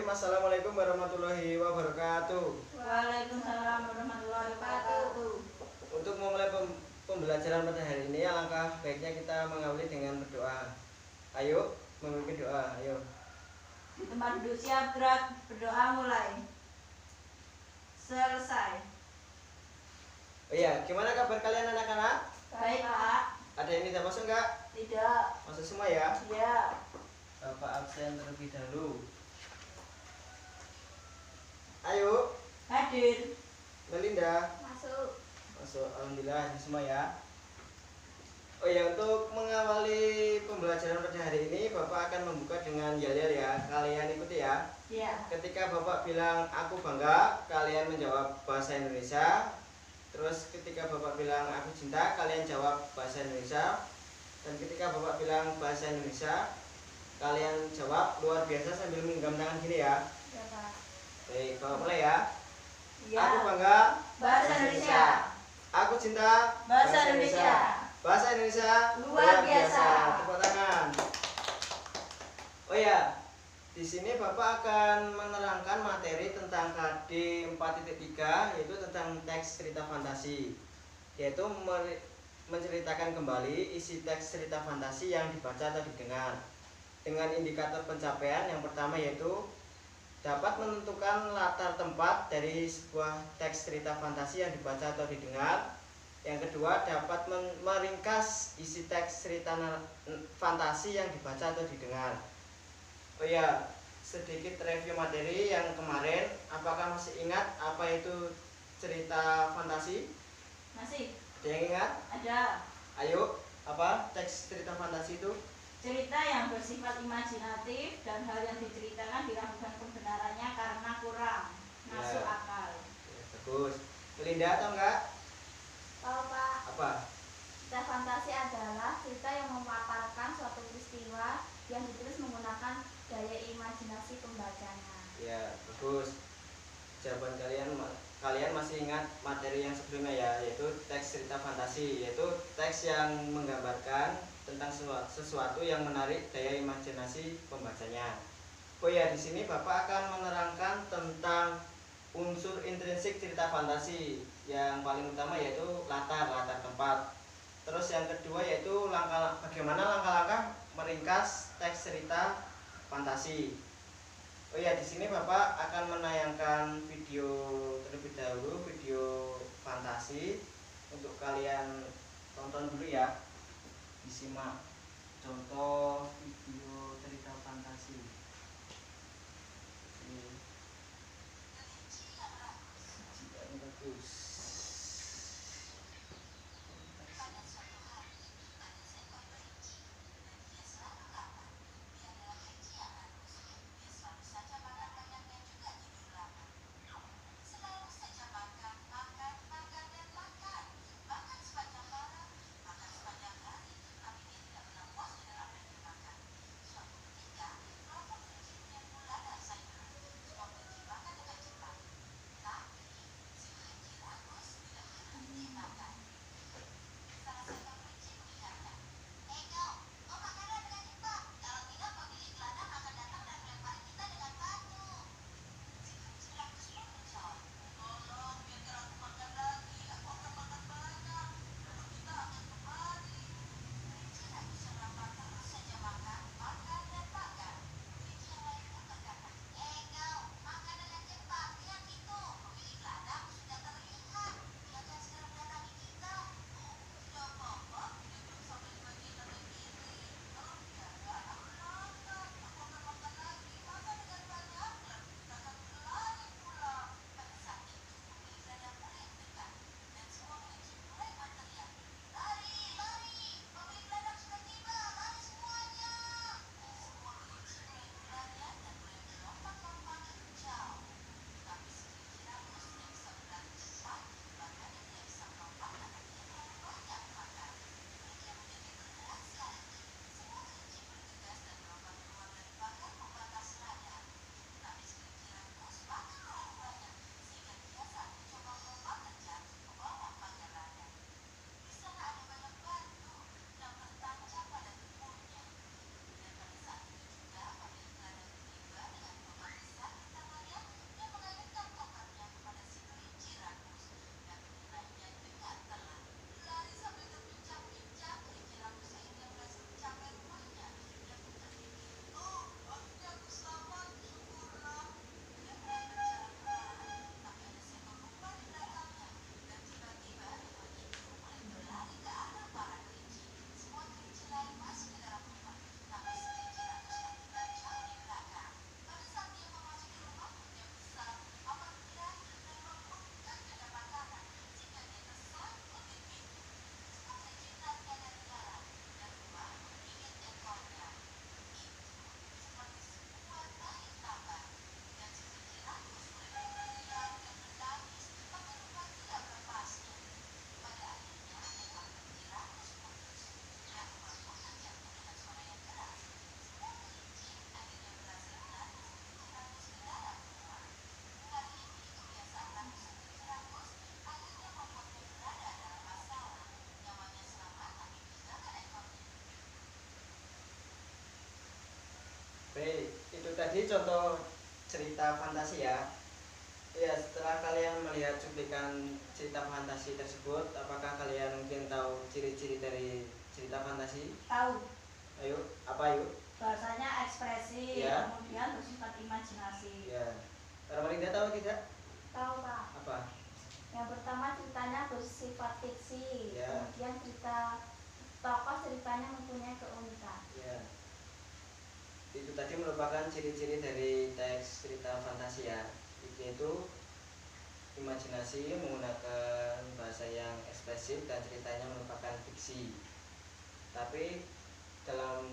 Assalamualaikum warahmatullahi wabarakatuh. Waalaikumsalam warahmatullahi wabarakatuh. Untuk memulai pembelajaran pada hari ini, alangkah baiknya kita mengawali dengan berdoa. Ayo, memimpin doa. Ayo. Di tempat duduk siap, gerak, berdoa mulai. Selesai. Oh iya, gimana kabar kalian anak-anak? Baik, Pak. Ada yang tidak masuk enggak? Tidak. Masuk semua ya? Ya. Bapak absen terlebih dahulu. Ayo, Hadir. Melinda. Masuk. Masuk, alhamdulillah semua ya. Oh ya, untuk mengawali pembelajaran pada hari ini, Bapak akan membuka dengan yel-yel ya. Kalian ikuti ya. Ya. Ketika Bapak bilang aku bangga, kalian menjawab bahasa Indonesia. Terus ketika Bapak bilang aku cinta, kalian jawab bahasa Indonesia. Dan ketika Bapak bilang bahasa Indonesia, kalian jawab luar biasa sambil menggenggam tangan gini ya. Ya, Pak. Baik, Bapak mulai ya. Ya. Aku bangga Bahasa Indonesia. Aku cinta Bahasa Indonesia. Bahasa Indonesia Luar biasa. Tepuk tangan. Oh ya, di sini Bapak akan menerangkan materi tentang KD 4.3, yaitu tentang teks cerita fantasi, yaitu menceritakan kembali isi teks cerita fantasi yang dibaca atau didengar dengan indikator pencapaian. Yang pertama yaitu dapat menentukan latar tempat dari sebuah teks cerita fantasi yang dibaca atau didengar. Yang kedua, dapat meringkas isi teks cerita fantasi yang dibaca atau didengar. Oh ya, sedikit review materi yang kemarin. Apakah masih ingat apa itu cerita fantasi? Masih. Ada yang ingat? Ada. Ayo, apa teks cerita fantasi itu? Cerita yang bersifat imajinatif dan hal yang diceritakan diragukan kebenarannya karena kurang masuk akal. Ya, bagus. Melinda atau enggak? Tahu, Pak. Apa? Cerita fantasi adalah cerita yang memaparkan suatu peristiwa yang ditulis menggunakan daya imajinasi pembacanya. Ya, bagus. Jawaban kalian masih ingat materi yang sebelumnya ya, yaitu teks cerita fantasi, yaitu teks yang menggambarkan tentang sesuatu yang menarik daya imajinasi pembacanya. Oh ya, di sini Bapak akan menerangkan tentang unsur intrinsik cerita fantasi. Yang paling utama yaitu latar tempat. Terus yang kedua yaitu bagaimana langkah-langkah meringkas teks cerita fantasi. Oh ya, di sini Bapak akan menayangkan video terlebih dahulu, video fantasi untuk kalian tonton dulu ya. Disimak contoh video cerita fantasi. Bagus. tadi contoh cerita fantasi ya. Ya, setelah kalian melihat cuplikan cerita fantasi tersebut, apakah kalian mungkin tahu ciri-ciri dari cerita fantasi? Tahu. Ayo, apa yuk? Bahasanya ekspresi, Ya. kemudian bersifat imajinasi. Ya. Malinda tahu tidak? Tahu Pak. Apa? Yang pertama ceritanya bersifat fiksi, Ya. kemudian tokoh ceritanya mempunyai keunikan. Ya. Itu tadi merupakan ciri-ciri dari teks cerita fantasi ya, yaitu imajinasi, menggunakan bahasa yang ekspresif, dan ceritanya merupakan fiksi. Tapi dalam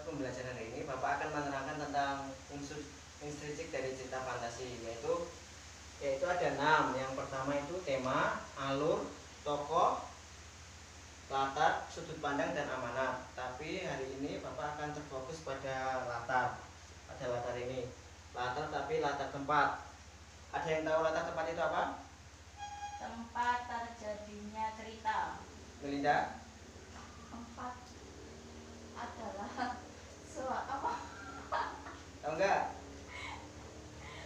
pembelajaran hari ini Bapak akan menerangkan tentang unsur intrinsik dari cerita fantasi, yaitu ada 6. Yang pertama itu tema, alur, tokoh, latar, sudut pandang, dan amanat. Tapi hari ini Bapak akan terfokus pada latar. Pada latar ini, latar tapi latar tempat. Ada yang tahu latar tempat itu apa? Tempat terjadinya cerita. Melinda? Tempat adalah apa? Tahu enggak?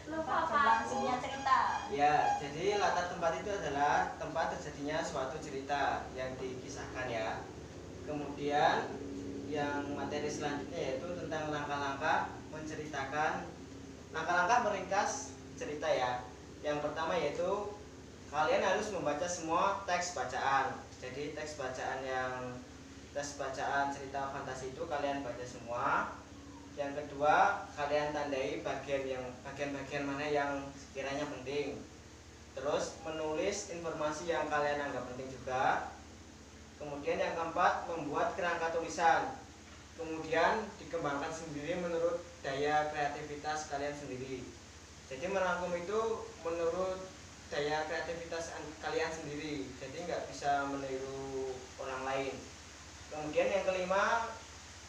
Lupa Pak. Berlangsungnya cerita. Ya, jadi latar tempat itu adalah tempat terjadinya suatu cerita yang dikisahkan ya. Kemudian yang materi selanjutnya yaitu tentang langkah-langkah menceritakan, langkah-langkah meringkas cerita ya. Yang pertama yaitu kalian harus membaca semua teks bacaan. Jadi teks bacaan cerita fantasi itu kalian baca semua. Yang kedua, kalian tandai bagian-bagian mana yang sekiranya penting. Terus menulis informasi yang kalian anggap penting juga. Kemudian yang keempat, membuat kerangka tulisan. Kemudian dikembangkan sendiri menurut daya kreativitas kalian sendiri. Jadi merangkum itu menurut daya kreativitas kalian sendiri. Jadi nggak bisa meniru orang lain. Kemudian yang kelima,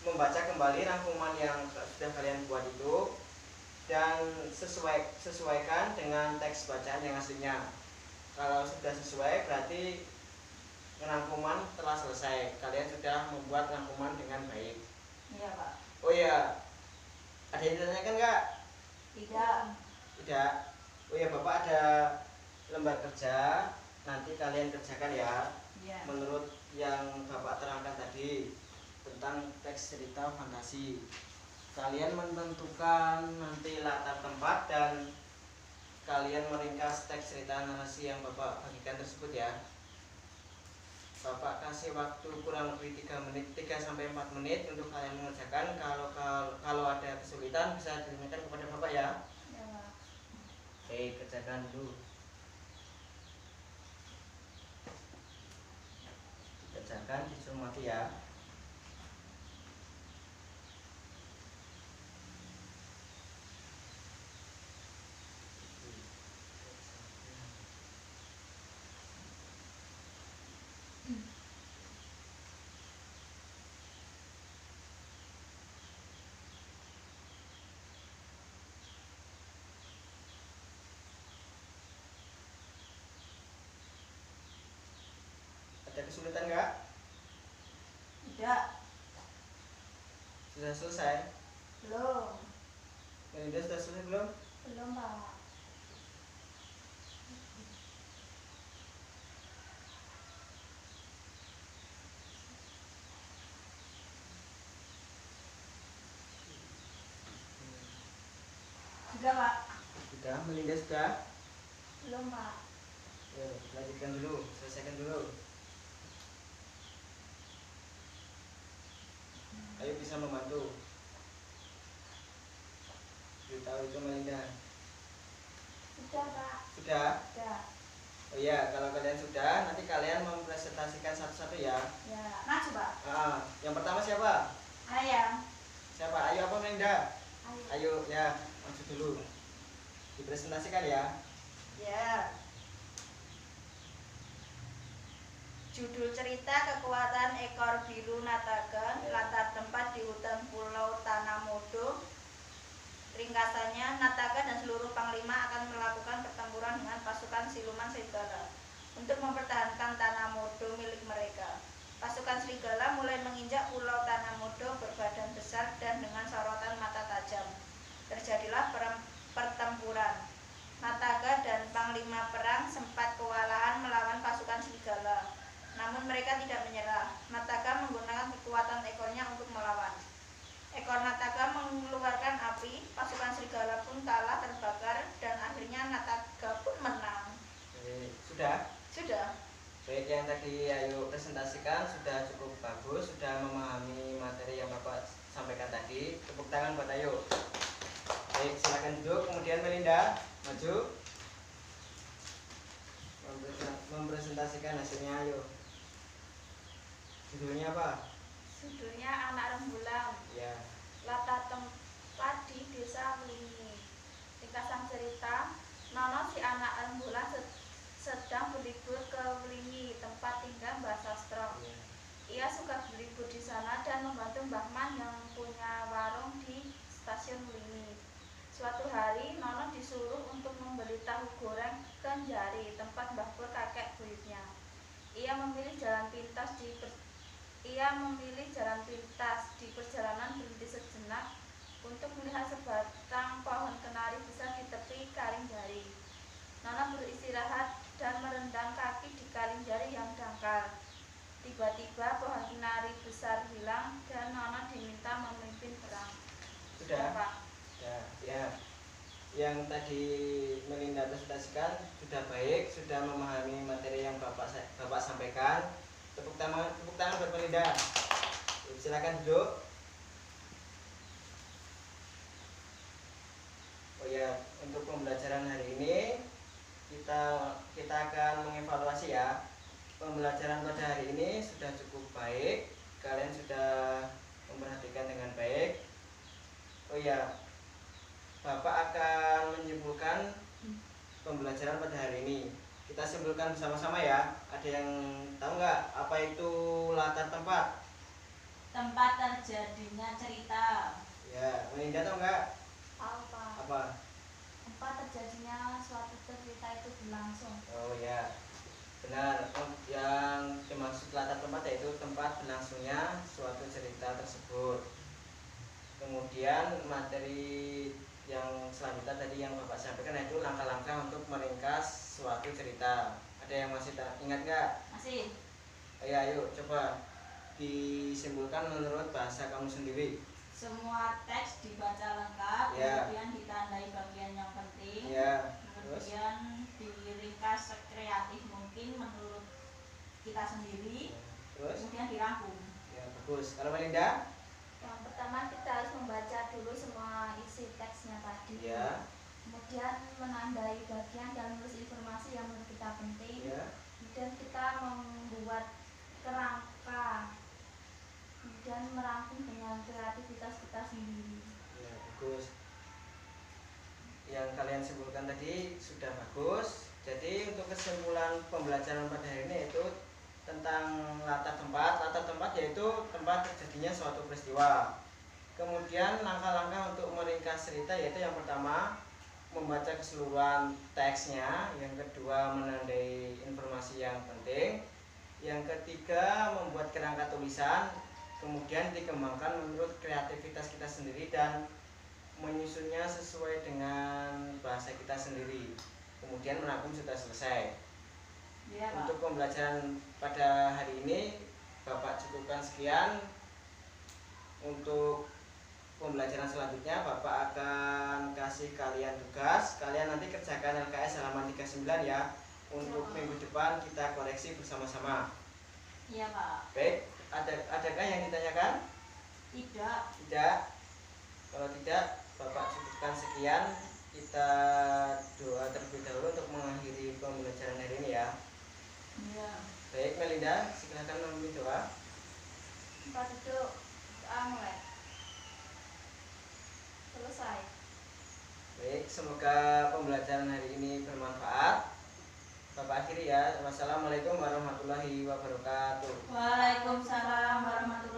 membaca kembali rangkuman yang sudah kalian buat itu dan sesuaikan dengan teks bacaan yang aslinya. Kalau sudah sesuai berarti rangkuman telah selesai. Kalian sudah membuat rangkuman dengan baik. Iya Pak. Oh iya, ada yang ditanyakan nggak? Tidak. Tidak. Oh iya, Bapak ada lembar kerja. Nanti kalian kerjakan ya. Iya. Menurut yang Bapak terangkan tadi tentang teks cerita fantasi, kalian menentukan nanti latar tempat dan kalian meringkas teks cerita narasi yang Bapak bagikan tersebut ya. Bapak kasih waktu kurang lebih 3 sampai 4 menit untuk kalian mengerjakan. Kalau ada kesulitan bisa ditanyakan kepada Bapak ya. Ya Pak. Oke, kerjakan dulu. Kerjakan, disuruh mati ya. Ada kesulitan nggak? Tidak. Sudah selesai? Belum. Melinda sudah selesai belum? Belum Pak. Sudah Pak. Sudah, Melinda sudah? Belum Pak. Ya, lanjutkan dulu, selesaikan dulu. Ayo bisa membantu. Beritahu itu Melinda. Sudah Pak. Sudah? Sudah. Oh iya, kalau kalian sudah, nanti kalian mempresentasikan satu-satu ya. Ya. Maju Pak. Yang pertama siapa? Ayam. Siapa? Ayo apa Melinda? Ayo. Ayo ya, maju dulu. Dipresentasikan ya. Ya. Judul cerita Kekuatan Ekor Biru Natagen, latar tempat di hutan Pulau Tanamodo. Ringkasannya, Natagen dan seluruh panglima akan melakukan pertempuran dengan pasukan siluman serigala untuk mempertahankan Tanamodo milik mereka. Pasukan serigala mulai menginjak Pulau Tanamodo berbadan besar dan dengan sorotan mata adalah pertempuran. Nataga dan panglima perang sempat kewalahan melawan pasukan serigala. Namun mereka tidak menyerah. Nataga menggunakan kekuatan ekornya untuk melawan. Ekor Nataga mengeluarkan api, pasukan serigala pun kalah terbakar, dan akhirnya Nataga pun menang. Sudah? Sudah. Baik, yang tadi Ayu presentasikan sudah cukup bagus, sudah memahami materi yang Bapak sampaikan tadi. Tepuk tangan buat Ayu. Baik, silakan duduk. Kemudian Melinda, maju. Mempresentasikan hasilnya Ayu. Judulnya apa? Judulnya Anak Rembulan. Ya. Latar tempat di Desa Wlingi. Ringkasan cerita, Nono si anak rembulan sedang berlibur ke Wlingi, tempat tinggal Mbah Sastro. Ya. Ia suka berlibur di sana dan membantu Mbah Man yang punya warung di stasiun Wlingi. Suatu hari, Nono disuruh untuk membeli tahu goreng Kenjari, tempat Mbah Pur kakek buyutnya. Ia memilih jalan pintas di perjalanan berhenti sejenak untuk melihat sebatang pohon kenari besar di tepi Kalingjari. Nono beristirahat dan merendam kaki di Kalingjari yang dangkal. Tiba-tiba pohon kenari besar hilang dan Nono diminta memimpin perang. Sudah? Pak. Ya. Yang tadi Melinda presentasikan sudah baik, sudah memahami materi yang Bapak sampaikan. Tepuk tangan buat Melinda. Silakan duduk. Oh ya, untuk pembelajaran hari ini kita akan mengevaluasi ya. Pembelajaran pada hari ini sudah cukup baik. Kalian sudah memperhatikan dengan baik. Oh ya, Bapak akan menyimpulkan pembelajaran pada hari ini. Kita simpulkan bersama-sama ya. Ada yang tahu nggak apa itu latar tempat? Tempat terjadinya cerita. Ya, Melinda tahu nggak? Tahu, Pak. Apa? Tempat terjadinya suatu cerita itu berlangsung. Oh ya, benar. Yang dimaksud latar tempat yaitu tempat berlangsungnya suatu cerita tersebut. Kemudian materi yang selanjutnya tadi yang Bapak sampaikan yaitu langkah-langkah untuk meringkas suatu cerita. Ada yang masih ingat nggak? Masih. Ayo coba disimpulkan menurut bahasa kamu sendiri. Semua teks dibaca lengkap, Ya. kemudian ditandai bagian yang penting, Ya, terus? kemudian diringkas sekreatif mungkin menurut kita sendiri, Terus? kemudian dirangkum. Ya, bagus. Kalau Melinda? Yang pertama kita harus membaca dulu semua isi teksnya tadi. Ya. Kemudian menandai bagian dan menulis informasi yang menurut kita penting. Ya. Kemudian kita membuat kerangka. Kemudian merangkum dengan kreativitas kita sendiri. Ya, bagus. Yang kalian simpulkan tadi sudah bagus. Jadi untuk kesimpulan pembelajaran pada hari ini yaitu tentang latar tempat. Latar tempat yaitu tempat terjadinya suatu peristiwa. Kemudian langkah-langkah untuk meringkas cerita yaitu yang pertama membaca keseluruhan teksnya, yang kedua menandai informasi yang penting, yang ketiga membuat kerangka tulisan, kemudian dikembangkan menurut kreativitas kita sendiri dan menyusunnya sesuai dengan bahasa kita sendiri. Kemudian merangkum sudah selesai. Ya, Pak. Untuk pembelajaran pada hari ini Bapak cukupkan sekian. Untuk pembelajaran selanjutnya Bapak akan kasih kalian tugas. Kalian nanti kerjakan LKS halaman 39 ya. Untuk minggu depan kita koreksi bersama-sama. Iya, Pak. Baik, adakah yang ditanyakan? Tidak. Tidak. Kalau tidak, Bapak cukupkan sekian. Kita doa terlebih dahulu untuk mengakhiri pembelajaran hari ini ya. Iya. Baik, Melinda, silakan memimpin doa. Tempat duduk, mulai. Selesai. Baik, semoga pembelajaran hari ini bermanfaat. Bapak akhiri ya. Wassalamualaikum warahmatullahi wabarakatuh. Waalaikumsalam warahmatullahi